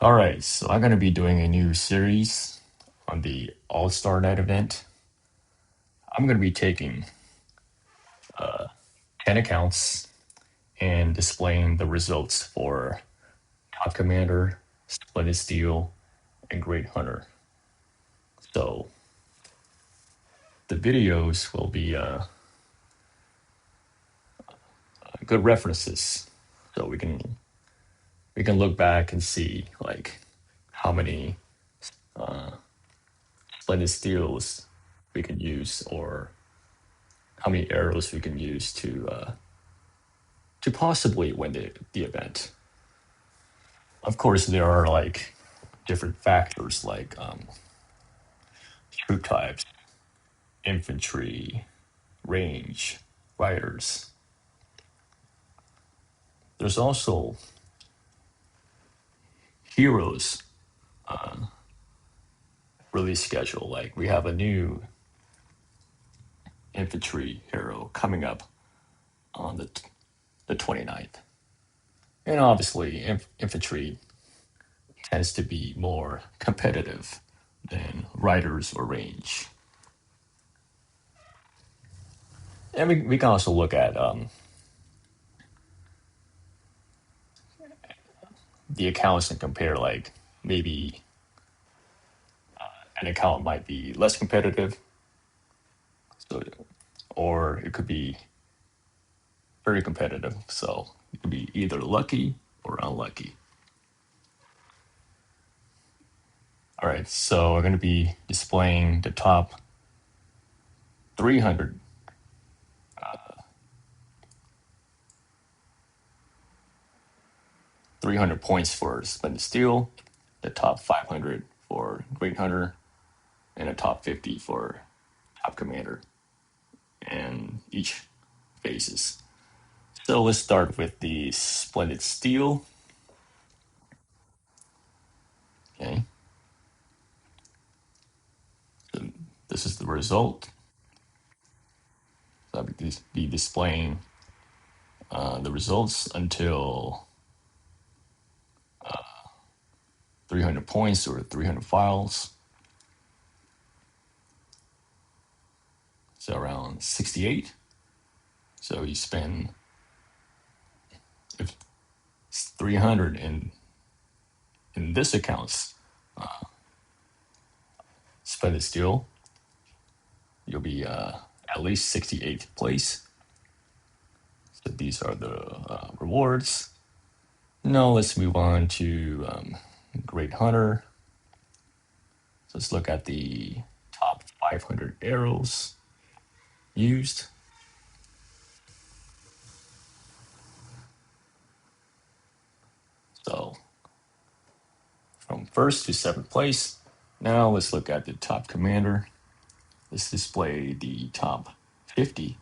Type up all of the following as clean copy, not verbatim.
All right, so I'm going to be doing a new series on the All Star Night event. I'm going to be taking 10 accounts and displaying the results for Top Commander, Splendid Steel, and Great Hunter. So the videos will be good references, so we can look back and see like how many Splendid Steels we can use, or how many arrows we can use to possibly win the event. Of course, there are like different factors like troop types, infantry, range, riders. There's also heroes release schedule. Like we have a new infantry hero coming up on the 29th. And obviously, infantry tends to be more competitive than riders or range. And we can also look at the accounts and compare, like maybe an account might be less competitive, so or it could be very competitive. So it could be either lucky or unlucky. All right, so we're going to be displaying the top 300 300 points for Splendid Steel, the top 500 for Great Hunter, and a top 50 for Top Commander, and each phases. So let's start with the Splendid Steel. Okay, so this is the result. So I'll be displaying the results until 300 points or 300 files. So around 68. So you spend if it's 300 in this account's Splendid Steel, you'll be at least 68th place. So these are the rewards. Now let's move on to Great Hunter. So let's look at the top 500 arrows used. So from first to seventh place. Now let's look at the top commander. Let's display the top 50.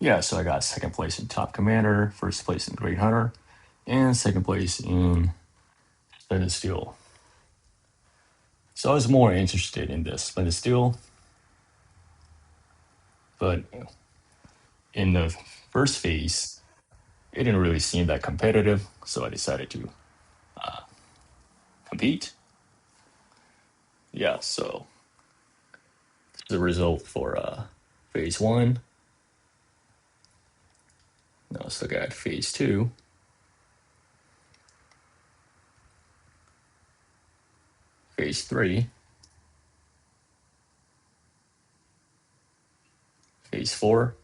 Yeah, so I got second place in top commander, first place in Great Hunter, and second place in Splendid Steel. So I was more interested in the Splendid Steel, but in the first phase, it didn't really seem that competitive, so I decided to compete. Yeah, so the result for phase one. Now let's look at phase two. Phase three. Phase four.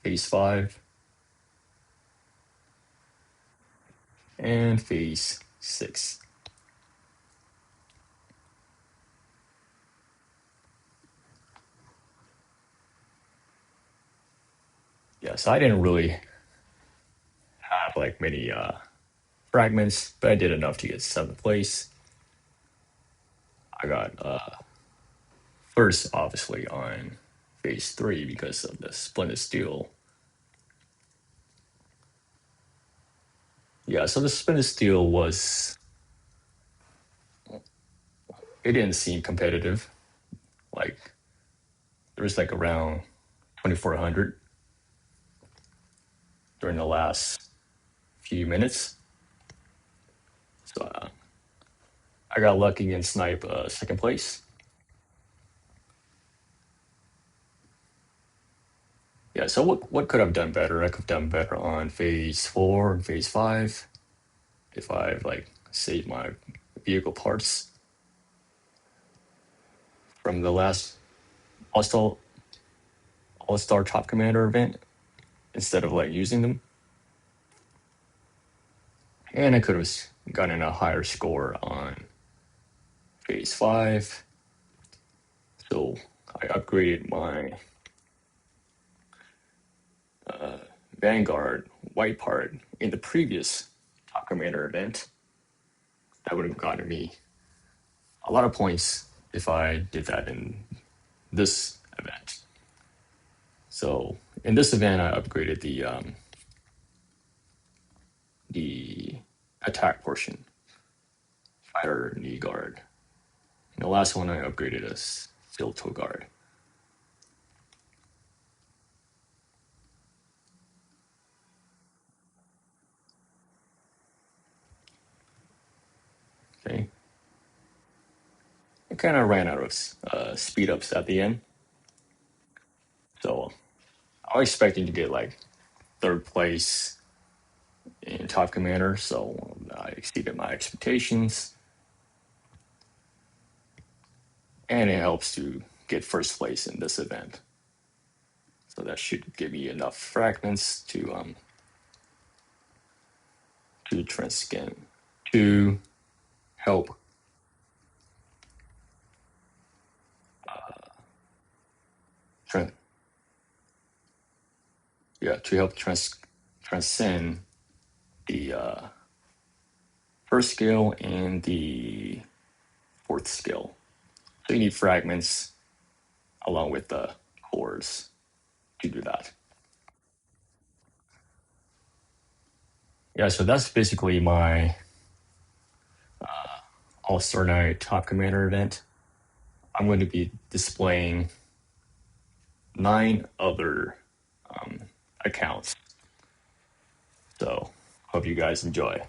Phase five. And phase six. Yeah, so I didn't really have like many fragments, but I did enough to get seventh place. I got first, obviously, on phase three because of the Splendid Steel. Yeah, so the spin and steal was, it didn't seem competitive. Like there was like around 2,400 during the last few minutes. So I got lucky and snipe second place. Yeah, so what could I've done better? I could have done better on phase 4 and phase 5 if I like saved my vehicle parts from the last All-Star All-Star Top Commander event instead of like using them. And I could have gotten a higher score on phase 5. So I upgraded my Vanguard white part in the previous Top Commander event. That would have gotten me a lot of points if I did that in this event. So in this event, I upgraded the attack portion, fighter knee guard. And the last one I upgraded as steel toe guard. Okay, I kind of ran out of speed ups at the end, so I was expecting to get like third place in Top Commander, so I exceeded my expectations, and it helps to get first place in this event. So that should give me enough fragments to transkin to help tran- yeah to help transcend the first skill and the fourth skill. So you need fragments along with the cores to do that. Yeah, so that's basically my All Star Night Top Commander event. I'm going to be displaying 9 other accounts. So hope you guys enjoy.